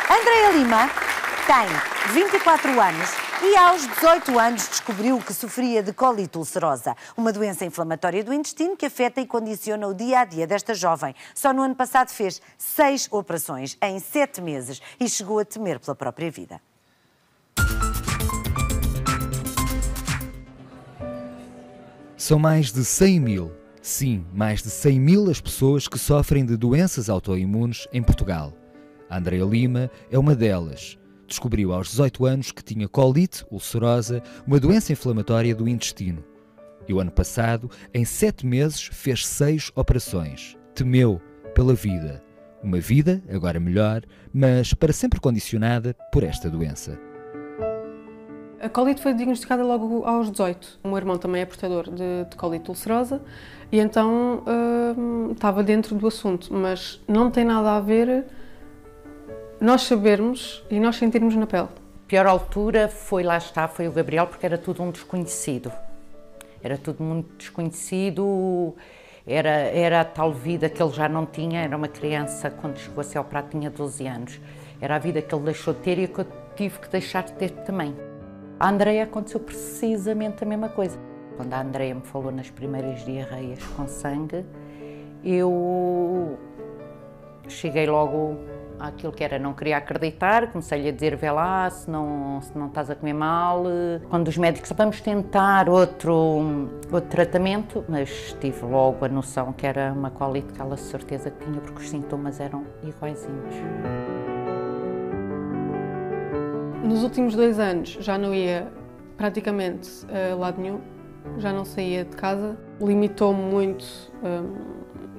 Andreia Lima tem 24 anos e aos 18 anos descobriu que sofria de colite ulcerosa, uma doença inflamatória do intestino que afeta e condiciona o dia-a-dia desta jovem. Só no ano passado fez 6 operações em 7 meses e chegou a temer pela própria vida. São mais de 100 mil, sim, mais de 100 mil as pessoas que sofrem de doenças autoimunes em Portugal. A Andreia Lima é uma delas. Descobriu aos 18 anos que tinha colite ulcerosa, uma doença inflamatória do intestino. E o ano passado, em 7 meses, fez 6 operações. Temeu pela vida. Uma vida, agora melhor, mas para sempre condicionada por esta doença. A colite foi diagnosticada logo aos 18. O meu irmão também é portador de colite ulcerosa e então estava dentro do assunto, mas não tem nada a ver nós sabermos e nós sentirmos na pele. A pior altura foi, lá está, foi o Gabriel, porque era tudo um desconhecido. Era tudo muito desconhecido, era a tal vida que ele já não tinha, era uma criança, quando chegou a ser operado tinha 12 anos. Era a vida que ele deixou de ter e que eu tive que deixar de ter também. A Andreia aconteceu precisamente a mesma coisa. Quando a Andreia me falou nas primeiras diarreias com sangue, eu cheguei logo àquilo que era, não queria acreditar, comecei-lhe a dizer, vê lá, se não estás a comer mal. Quando os médicos, vamos tentar outro tratamento, mas tive logo a noção que era uma colite que ela de certeza que tinha, porque os sintomas eram iguaizinhos. Nos últimos 2 anos já não ia praticamente a lado nenhum, já não saía de casa. Limitou-me muito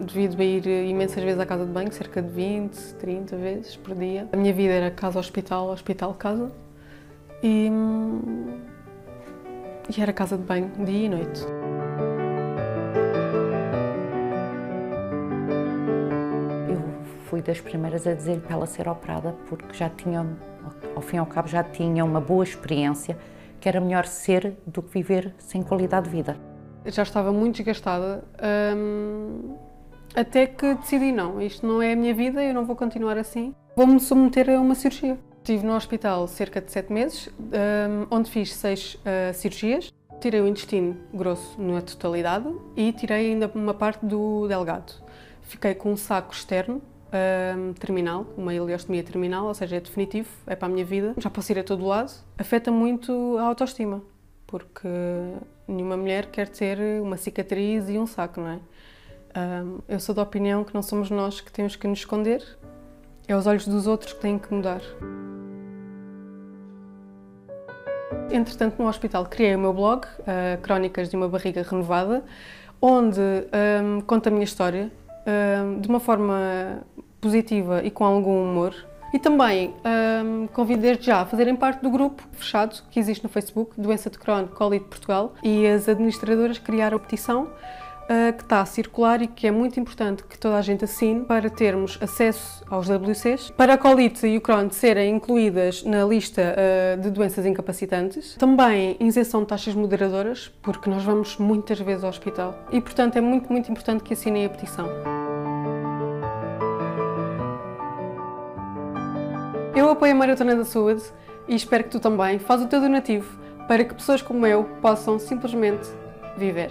devido a ir imensas vezes à casa de banho, cerca de 20, 30 vezes por dia. A minha vida era casa-hospital, hospital-casa e era casa de banho dia e noite. Eu fui das primeiras a dizer para ela ser operada porque já tinha, ao fim e ao cabo, já tinha uma boa experiência, que era melhor ser do que viver sem qualidade de vida. Eu já estava muito desgastada, até que decidi não, isto não é a minha vida, eu não vou continuar assim. Vou-me submeter a uma cirurgia. Estive no hospital cerca de 7 meses, onde fiz 6 cirurgias. Tirei o intestino grosso na totalidade e tirei ainda uma parte do delgado. Fiquei com um saco externo, terminal, uma ileostomia terminal, ou seja, é definitivo, é para a minha vida. Já posso ir a todo lado. Afeta muito a autoestima, porque nenhuma mulher quer ter uma cicatriz e um saco, não é? Eu sou da opinião que não somos nós que temos que nos esconder, é os olhos dos outros que têm que mudar. Entretanto, no hospital criei o meu blog, Crónicas de uma Barriga Renovada, onde conto a minha história de uma forma positiva e com algum humor. E também convido desde já a fazerem parte do grupo fechado que existe no Facebook, Doença de Crohn, Colite Portugal, e as administradoras criaram a petição que está a circular e que é muito importante que toda a gente assine para termos acesso aos WCs, para a colite e o Crohn serem incluídas na lista de doenças incapacitantes. Também isenção de taxas moderadoras, porque nós vamos muitas vezes ao hospital e, portanto, é muito, muito importante que assinem a petição. Eu apoio a Maratona da Saúde e espero que tu também. Faz o teu donativo para que pessoas como eu possam simplesmente viver.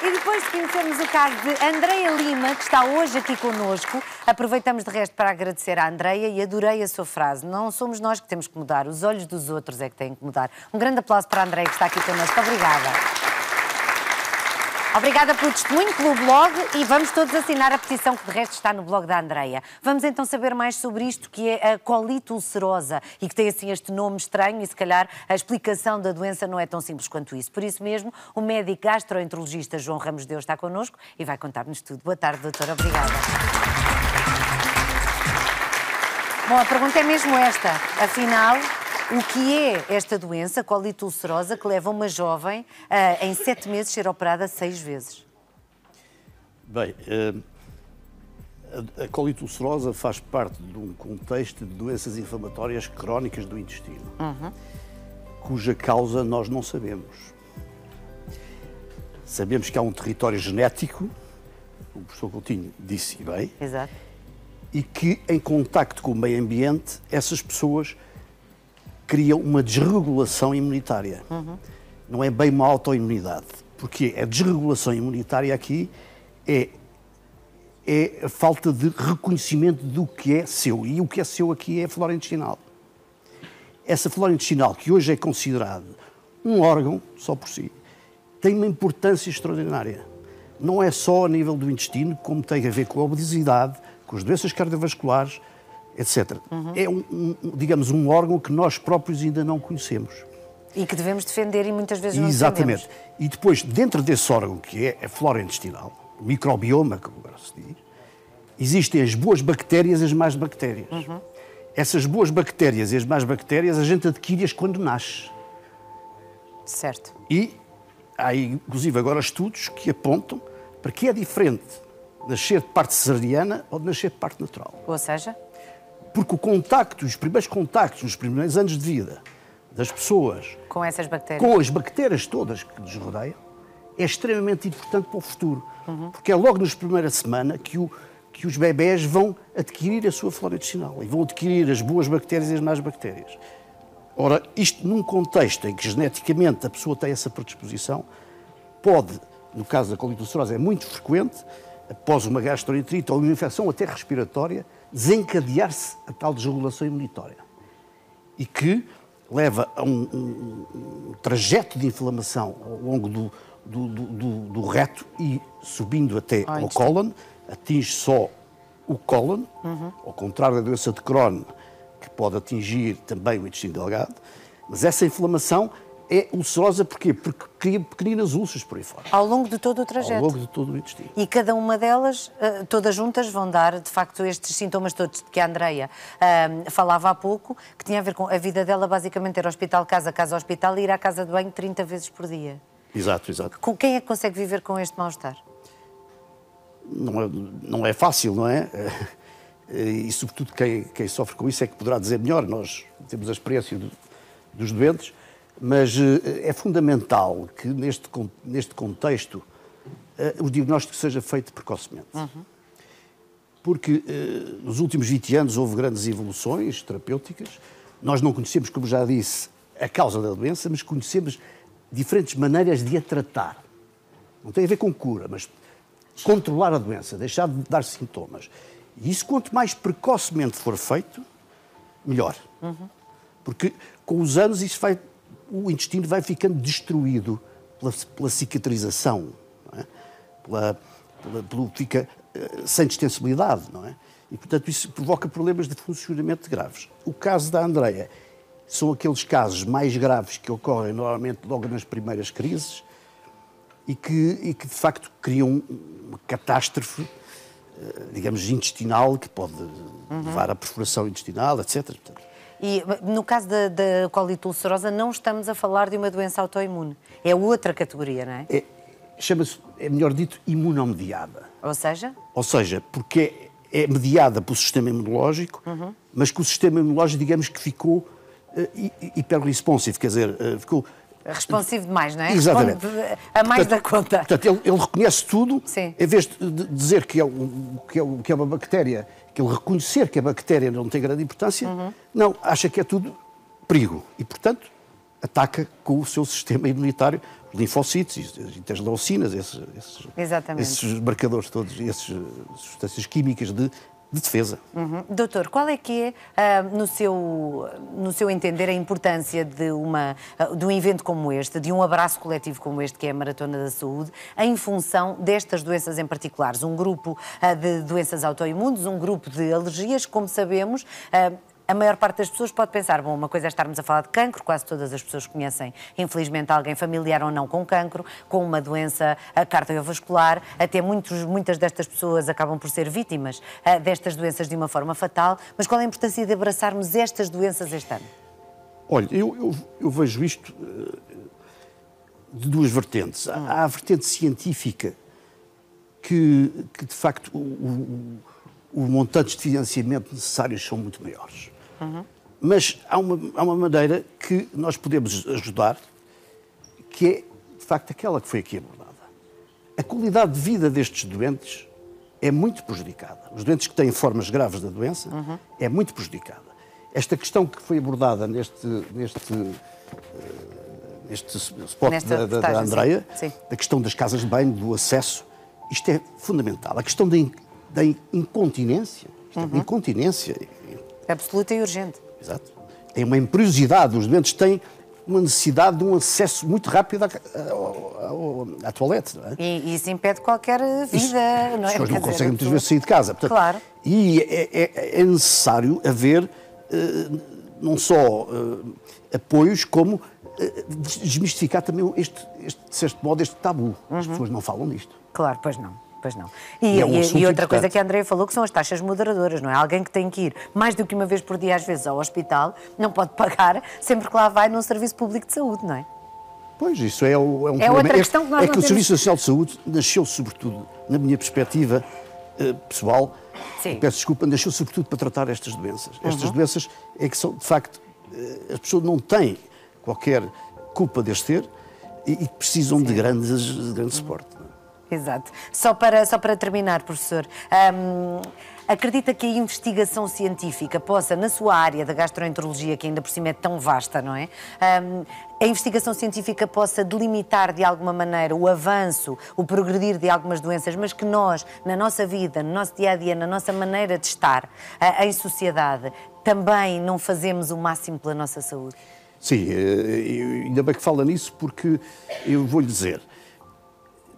E depois de conhecermos o caso de Andreia Lima, que está hoje aqui connosco, aproveitamos de resto para agradecer à Andreia e adorei a sua frase. Não somos nós que temos que mudar, os olhos dos outros é que têm que mudar. Um grande aplauso para a Andreia que está aqui connosco. Obrigada. Obrigada pelo testemunho, pelo blog e vamos todos assinar a petição que de resto está no blog da Andreia. Vamos então saber mais sobre isto que é a colite ulcerosa e que tem assim este nome estranho e se calhar a explicação da doença não é tão simples quanto isso. Por isso mesmo, o médico gastroenterologista João Ramos Deus está connosco e vai contar-nos tudo. Boa tarde, doutora. Obrigada. Bom, a pergunta é mesmo esta. Afinal, o que é esta doença, colite ulcerosa, que leva uma jovem em 7 meses a ser operada 6 vezes? Bem, a colite ulcerosa faz parte de um contexto de doenças inflamatórias crónicas do intestino, cuja causa nós não sabemos. Sabemos que há um território genético o professor Coutinho disse bem, Exato. e que em contacto com o meio ambiente, essas pessoas criam uma desregulação imunitária. Não é bem uma autoimunidade, porque a desregulação imunitária aqui é a falta de reconhecimento do que é seu, e o que é seu aqui é a flora intestinal. Essa flora intestinal, que hoje é considerada um órgão, só por si, tem uma importância extraordinária. Não é só a nível do intestino, como tem a ver com a obesidade, com as doenças cardiovasculares, etc. É, digamos, um órgão que nós próprios ainda não conhecemos. E que devemos defender e muitas vezes não Exatamente. defendemos. E depois, dentro desse órgão, que é a flora intestinal, o microbioma, como agora se diz, existem as boas bactérias e as más bactérias. Essas boas bactérias e as más bactérias a gente adquire-as quando nasce. Certo. E há, inclusive, agora estudos que apontam para que é diferente nascer de parte cesariana ou de nascer de parte natural. Ou seja? Porque o contacto, os primeiros contactos, nos primeiros anos de vida das pessoas Com essas bactérias. com as bactérias todas que nos rodeiam, é extremamente importante para o futuro. Porque é logo nas primeiras semanas que os bebés vão adquirir a sua flora intestinal e vão adquirir as boas bactérias e as más bactérias. Ora, isto num contexto em que geneticamente a pessoa tem essa predisposição, pode, no caso da colite ulcerosa, é muito frequente, após uma gastroenterite ou uma infecção até respiratória, desencadear-se a tal desregulação imunitária. E que leva a um trajeto de inflamação ao longo do reto e subindo até ao cólon, atinge só o cólon, ao contrário da doença de Crohn, que pode atingir também o intestino delgado, mas essa inflamação é ulcerosa porquê? Porque cria pequeninas úlceras por aí fora. Ao longo de todo o trajeto. Ao longo de todo o intestino. E cada uma delas, todas juntas, vão dar, de facto, estes sintomas todos de que a Andreia falava há pouco, que tinha a ver com a vida dela, basicamente, era hospital-casa, casa-hospital e ir à casa de banho 30 vezes por dia. Exato, exato. Quem é que consegue viver com este mal-estar? Não é fácil, não é? E, sobretudo, quem sofre com isso é que poderá dizer melhor. Nós temos a experiência dos doentes, mas é fundamental que, neste contexto, o diagnóstico seja feito precocemente. Porque nos últimos 20 anos houve grandes evoluções terapêuticas. Nós não conhecemos, como já disse, a causa da doença, mas conhecemos diferentes maneiras de a tratar. Não tem a ver com cura, mas controlar a doença, deixar de dar sintomas. E isso, quanto mais precocemente for feito, melhor. Porque, com os anos, o intestino vai ficando destruído pela cicatrização, não é? Fica sem distensibilidade, não é? E, portanto, isso provoca problemas de funcionamento graves. O caso da Andreia são aqueles casos mais graves que ocorrem normalmente logo nas primeiras crises e que de facto, criam uma catástrofe, digamos, intestinal, que pode levar à perfuração intestinal, etc. E no caso da colite ulcerosa, não estamos a falar de uma doença autoimune. É outra categoria, não é? Chama-se, melhor dito, imunomediada. Ou seja, porque é mediada pelo sistema imunológico, mas que o sistema imunológico, digamos que ficou hiperresponsive, quer dizer, ficou... responsivo demais, não é? Exatamente. A mais da conta. Portanto, ele reconhece tudo, Sim. Em vez de dizer que é uma bactéria, que ele reconhecer que a bactéria não tem grande importância, não, acha que é tudo perigo. E, portanto, ataca com o seu sistema imunitário, linfocitos, interleucinas, esses marcadores todos, essas substâncias químicas de defesa. Doutor, qual é que é, no seu entender, a importância de um evento como este, de um abraço coletivo como este, que é a Maratona da Saúde, em função destas doenças em particulares? Um grupo de doenças autoimunes, um grupo de alergias, como sabemos... A maior parte das pessoas pode pensar, bom, uma coisa é estarmos a falar de cancro, quase todas as pessoas conhecem, infelizmente, alguém familiar ou não com cancro, com uma doença cardiovascular, até muitas destas pessoas acabam por ser vítimas destas doenças de uma forma fatal, mas qual é a importância de abraçarmos estas doenças este ano? Olha, eu vejo isto de duas vertentes. Há a vertente científica, que de facto os montantes de financiamento necessários são muito maiores. Mas há uma maneira que nós podemos ajudar, que é, de facto, aquela que foi aqui abordada. A qualidade de vida destes doentes é muito prejudicada. Os doentes que têm formas graves da doença é muito prejudicada. Esta questão que foi abordada neste spot da Andreia, a questão das casas de banho, do acesso, isto é fundamental. A questão da incontinência, incontinência. Absoluta e urgente. Exato. Tem uma imperiosidade, os doentes têm uma necessidade de um acesso muito rápido à toalete, não é? E isso impede qualquer vida, não é? As pessoas não conseguem muitas vezes sair de casa. Portanto, claro. E é necessário haver não só apoios, como desmistificar também de certo modo, este tabu. As pessoas não falam disto. Claro, pois não. Pois não. E outra coisa que a Andreia falou, que são as taxas moderadoras, não é? Alguém que tem que ir mais do que uma vez por dia, às vezes, ao hospital, não pode pagar sempre que lá vai num serviço público de saúde, não é? Pois, isso é um problema. É outra questão que nós não o Serviço Nacional de Saúde nasceu, sobretudo, na minha perspectiva pessoal, peço desculpa, nasceu sobretudo para tratar estas doenças. Estas doenças é que são, de facto, as pessoas não têm qualquer culpa deste ter e precisam de grande suporte. Exato. Só para terminar, professor, acredita que a investigação científica possa, na sua área da gastroenterologia, que ainda por cima é tão vasta, não é? A investigação científica possa delimitar de alguma maneira o avanço, o progredir de algumas doenças, mas que nós, na nossa vida, no nosso dia-a-dia, na nossa maneira de estar em sociedade, também não fazemos o máximo pela nossa saúde? Sim, ainda bem que fala nisso, porque eu vou-lhe dizer,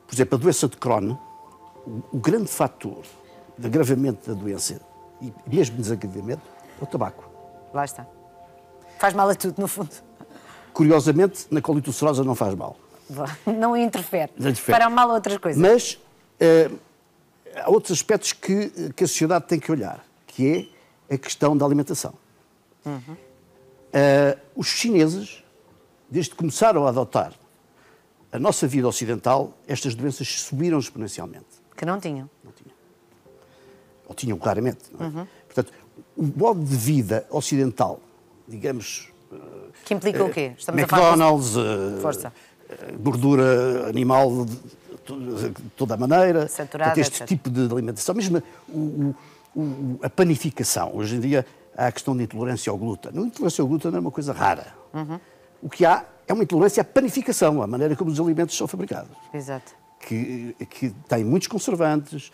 por exemplo, a doença de Crohn, o grande fator de agravamento da doença, e mesmo desagravamento, é o tabaco. Lá está. Faz mal a tudo, no fundo. Curiosamente, na colite ulcerosa não faz mal. Não interfere. Para mal a outras coisas. Mas há outros aspectos que a sociedade tem que olhar, que é a questão da alimentação. Os chineses, desde que começaram a adotar a nossa vida ocidental, estas doenças subiram exponencialmente. Que não tinham. Não tinham. Ou tinham claramente. Não é? Portanto, o modo de vida ocidental, digamos... Que implica o quê? Estamos McDonald's, gordura animal de toda a maneira. Saturada, portanto, este tipo de alimentação. Mesmo a panificação. Hoje em dia há a questão da intolerância ao glúten. A intolerância ao glúten não é uma coisa rara. O que há é uma intolerância à panificação, à maneira como os alimentos são fabricados. Exato. Que tem muitos conservantes.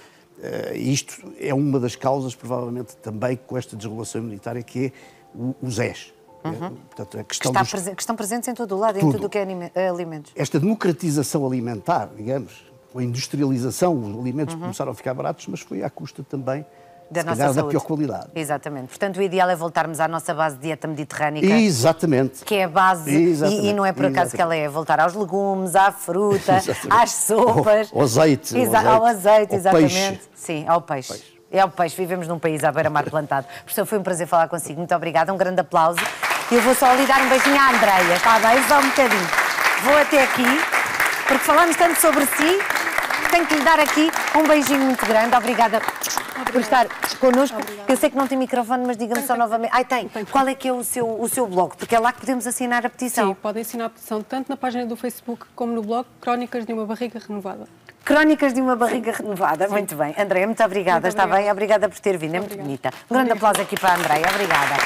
Isto é uma das causas, provavelmente, também com esta desregulação imunitária, que é o ZES. Portanto, a questão que estão presentes em todo o lado, em tudo o que é alimentos. Esta democratização alimentar, digamos, a industrialização, os alimentos começaram a ficar baratos, mas foi à custa também da nossa saúde. Da pior qualidade. Exatamente. Portanto, o ideal é voltarmos à nossa base de dieta mediterrânica. Exatamente. Que é a base, e não é por acaso que ela é, voltar aos legumes, à fruta, às sopas. Ao azeite. Ao azeite, exatamente. Peixe. Sim, ao peixe. É ao peixe. Vivemos num país à beira-mar plantado. Professor, foi um prazer falar consigo. Muito obrigada. Um grande aplauso. E eu vou só lhe dar um beijinho à Andreia. Está bem? Só um bocadinho. Vou até aqui, porque falamos tanto sobre si, tenho que lhe dar aqui um beijinho muito grande. Obrigada por estar connosco. Eu sei que não tem microfone, mas diga-me só novamente. Tem. Qual é que é o seu blog? Porque é lá que podemos assinar a petição. Sim, podem assinar a petição tanto na página do Facebook como no blog Crónicas de uma Barriga Renovada. Crónicas de uma Barriga Renovada. Sim. Muito bem. Andréia, muito obrigada. Está bem? Obrigada por ter vindo. É muito bonita. Um grande aplauso aqui para a Andréia. Obrigada.